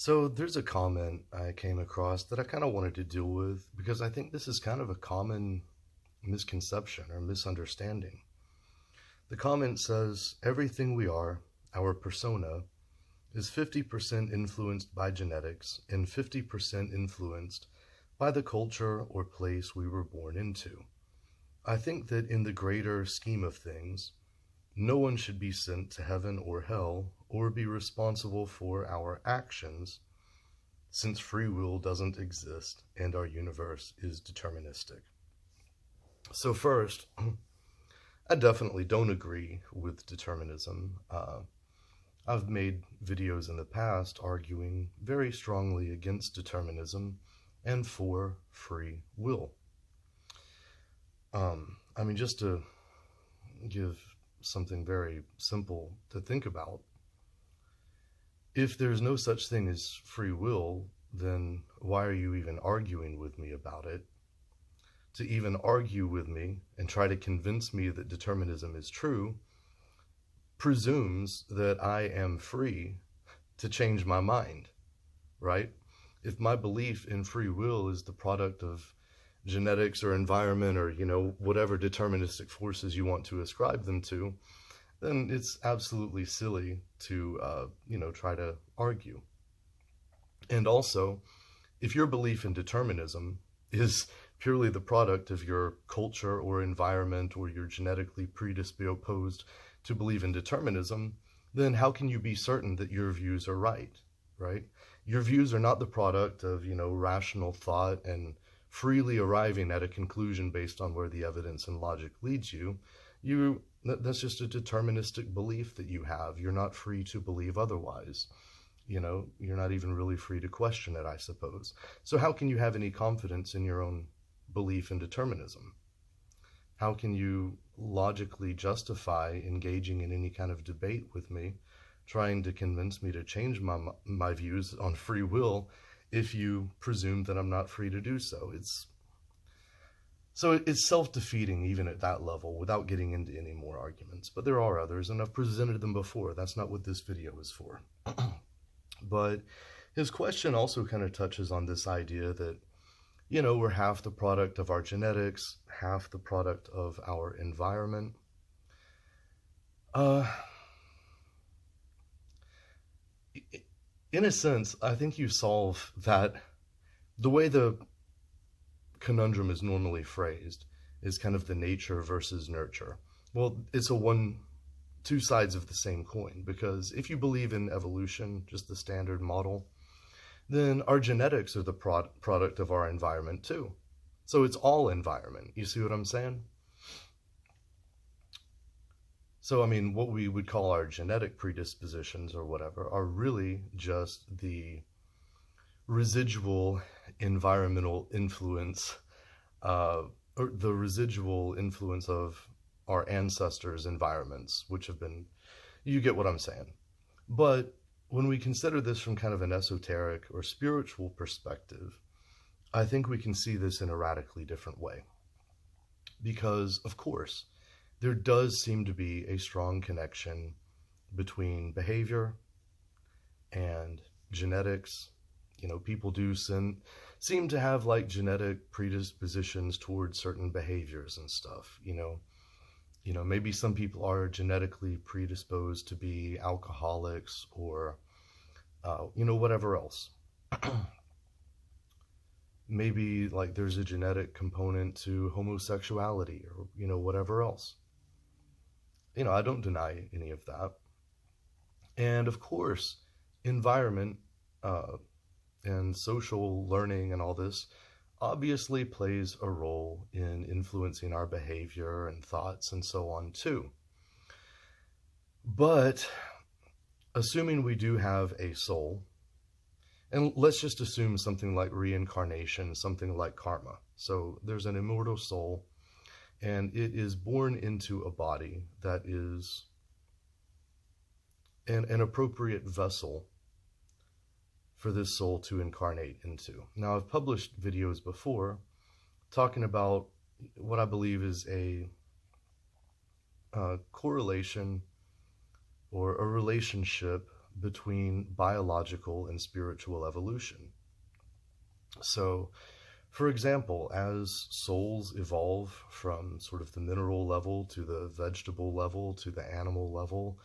So there's a comment I came across that I kind of wanted to deal with because I think this is kind of a common misconception or misunderstanding. The comment says everything we are, our persona, is 50% influenced by genetics and 50% influenced by the culture or place we were born into. I think that in the greater scheme of things, no one should be sent to heaven or hell or be responsible for our actions since free will doesn't exist and our universe is deterministic. So, first, I definitely don't agree with determinism. I've made videos in the past arguing very strongly against determinism and for free will. Just to give something very simple to think about, if there's no such thing as free will, then why are you even arguing with me about it? To even argue with me and try to convince me that determinism is true presumes that I am free to change my mind, right? If my belief in free will is the product of genetics or environment or, whatever deterministic forces you want to ascribe them to, then it's absolutely silly to, try to argue. And also, if your belief in determinism is purely the product of your culture or environment, or you're genetically predisposed to believe in determinism, then how can you be certain that your views are right? Your views are not the product of, rational thought and freely arriving at a conclusion based on where the evidence and logic leads you. That's just a deterministic belief that you have. You're not free to believe otherwise. You're not even really free to question it, I suppose. So how can you have any confidence in your own belief in determinism? How can you logically justify engaging in any kind of debate with me, trying to convince me to change my views on free will if you presume that I'm not free to do so? It's self-defeating even at that level without getting into any more arguments. But there are others, and I've presented them before. That's not what this video is for. But his question also kind of touches on this idea that, we're half the product of our genetics, half the product of our environment. In a sense, I think you solve that. The way the conundrum is normally phrased is kind of the nature versus nurture. Well, it's two sides of the same coin, because if you believe in evolution, just the standard model, then our genetics are the product of our environment too. So it's all environment. You see what I'm saying? So, what we would call our genetic predispositions or whatever are really just the residual environmental influence, or the residual influence of our ancestors' environments, which have been, you get what I'm saying. But when we consider this from kind of an esoteric or spiritual perspective, I think we can see this in a radically different way. Because, of course, there does seem to be a strong connection between behavior and genetics. People do seem to have like genetic predispositions towards certain behaviors and stuff. Maybe some people are genetically predisposed to be alcoholics or, whatever else. Maybe like there's a genetic component to homosexuality or, whatever else. I don't deny any of that. And of course, environment and social learning and all this obviously plays a role in influencing our behavior and thoughts and so on too. But assuming we do have a soul, and let's just assume something like reincarnation, something like karma. So there's an immortal soul, and it is born into a body that is an appropriate vessel for this soul to incarnate into. Now, I've published videos before talking about what I believe is a correlation or a relationship between biological and spiritual evolution. So, for example, as souls evolve from sort of the mineral level to the vegetable level to the animal level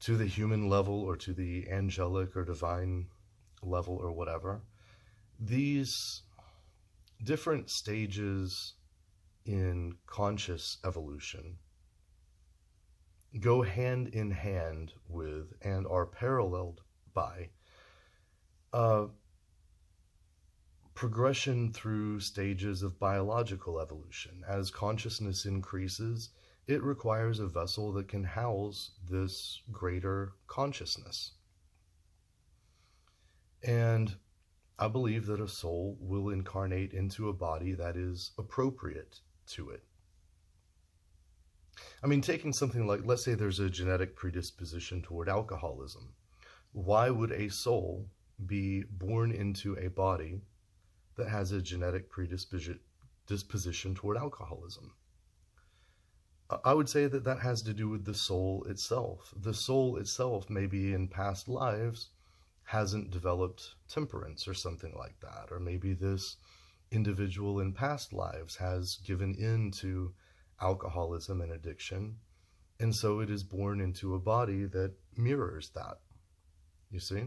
to the human level or to the angelic or divine level or whatever, these different stages in conscious evolution go hand in hand with and are paralleled by progression through stages of biological evolution. As consciousness increases, it requires a vessel that can house this greater consciousness. And I believe that a soul will incarnate into a body that is appropriate to it. I mean, taking something like, let's say there's a genetic predisposition toward alcoholism. Why would a soul be born into a body that has a genetic predisposition toward alcoholism? I would say that that has to do with the soul itself. The soul itself, maybe in past lives, hasn't developed temperance or something like that. Or maybe this individual in past lives has given in to alcoholism and addiction, and so it is born into a body that mirrors that. You see?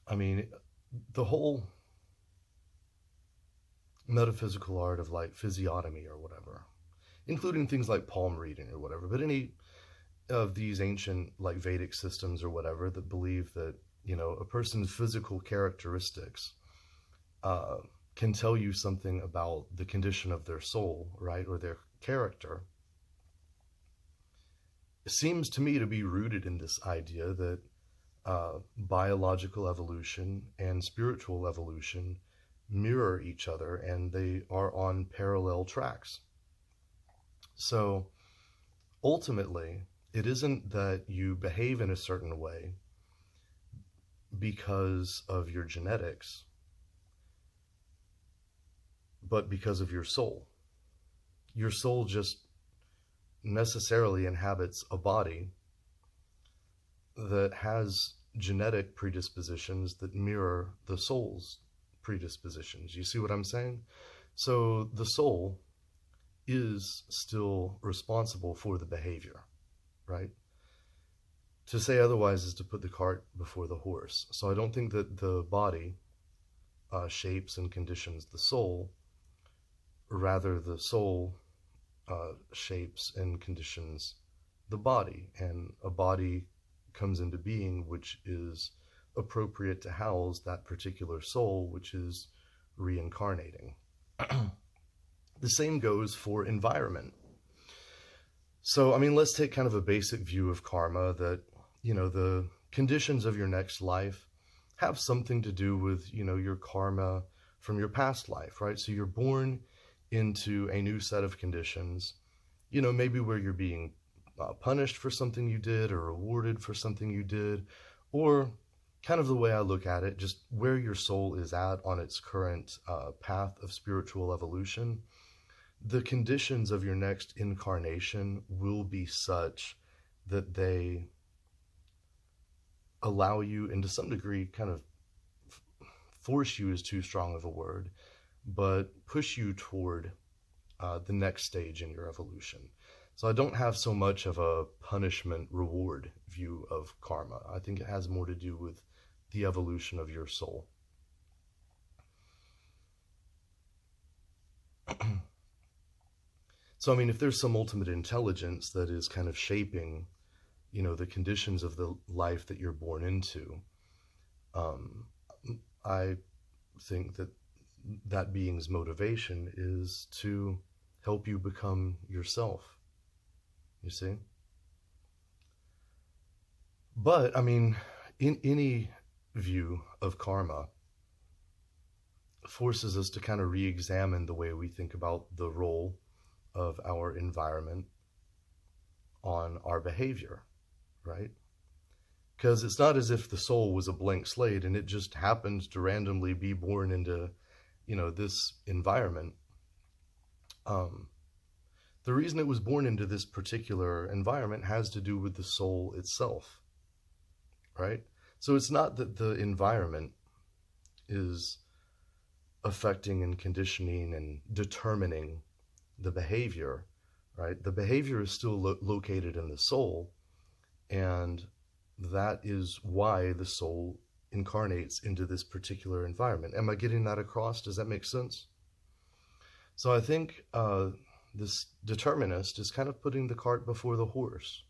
I mean, the whole metaphysical art of like physiognomy or whatever, including things like palm reading or whatever, but any of these ancient like Vedic systems or whatever that believe that, you know, a person's physical characteristics can tell you something about the condition of their soul, right, or their character, it seems to me to be rooted in this idea that biological evolution and spiritual evolution mirror each other, and they are on parallel tracks. So ultimately, it isn't that you behave in a certain way because of your genetics, but because of your soul. Your soul just necessarily inhabits a body that has genetic predispositions that mirror the soul's predispositions. You see what I'm saying? So the soul is still responsible for the behavior, right? To say otherwise is to put the cart before the horse. So I don't think that the body shapes and conditions the soul. Rather, the soul shapes and conditions the body, and a body comes into being which is appropriate to house that particular soul, which is reincarnating. The same goes for environment. So, I mean, let's take kind of a basic view of karma that, you know, the conditions of your next life have something to do with, you know, your karma from your past life, right? So you're born into a new set of conditions, you know, maybe where you're being punished for something you did or rewarded for something you did, or kind of the way I look at it, just where your soul is at on its current path of spiritual evolution. The conditions of your next incarnation will be such that they allow you, and to some degree kind of force you is too strong of a word, but push you toward the next stage in your evolution. So I don't have so much of a punishment reward view of karma. I think it has more to do with the evolution of your soul. So, I mean, if there's some ultimate intelligence that is kind of shaping, you know, the conditions of the life that you're born into, I think that that being's motivation is to help you become yourself, you see? But, I mean, in any view of karma forces us to kind of re-examine the way we think about the role of our environment on our behavior, right? Because it's not as if the soul was a blank slate and it just happened to randomly be born into, you know, this environment. the reason it was born into this particular environment has to do with the soul itself, right? So it's not that the environment is affecting and conditioning and determining the behavior, right? The behavior is still located in the soul, and that is why the soul incarnates into this particular environment. Am I getting that across? Does that make sense? So I think this determinist is kind of putting the cart before the horse.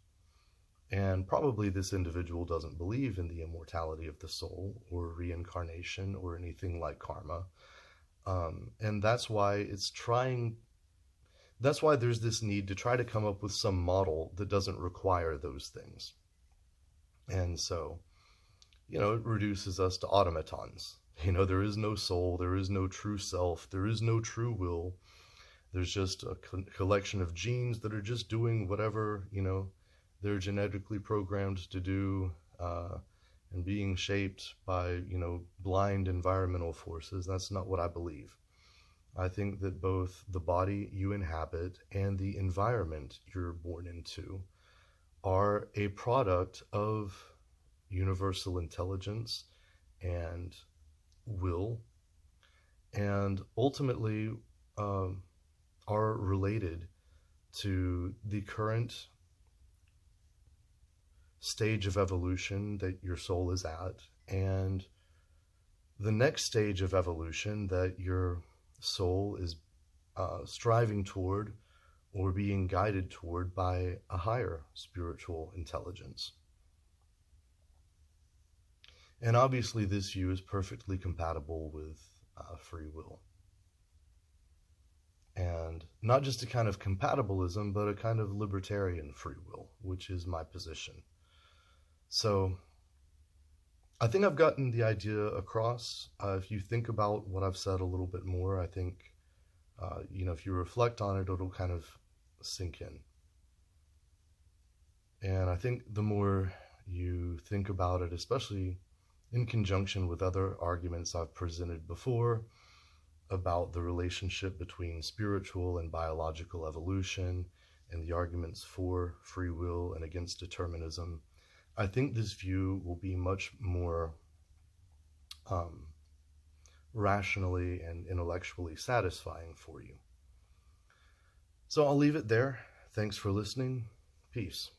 And probably this individual doesn't believe in the immortality of the soul or reincarnation or anything like karma. And that's why that's why there's this need to try to come up with some model that doesn't require those things. And so, it reduces us to automatons. There is no soul, there is no true self, there is no true will. There's just a collection of genes that are just doing whatever, they're genetically programmed to do, and being shaped by, blind environmental forces. That's not what I believe. I think that both the body you inhabit and the environment you're born into are a product of universal intelligence and will, and ultimately are related to the current stage of evolution that your soul is at, and the next stage of evolution that your soul is striving toward or being guided toward by a higher spiritual intelligence. And obviously this view is perfectly compatible with free will. And not just a kind of compatibilism, but a kind of libertarian free will, which is my position. So I think I've gotten the idea across. If you think about what I've said a little bit more, I think, if you reflect on it, it'll kind of sink in. And I think the more you think about it, especially in conjunction with other arguments I've presented before about the relationship between spiritual and biological evolution and the arguments for free will and against determinism, I think this view will be much more rationally and intellectually satisfying for you. So I'll leave it there. Thanks for listening. Peace.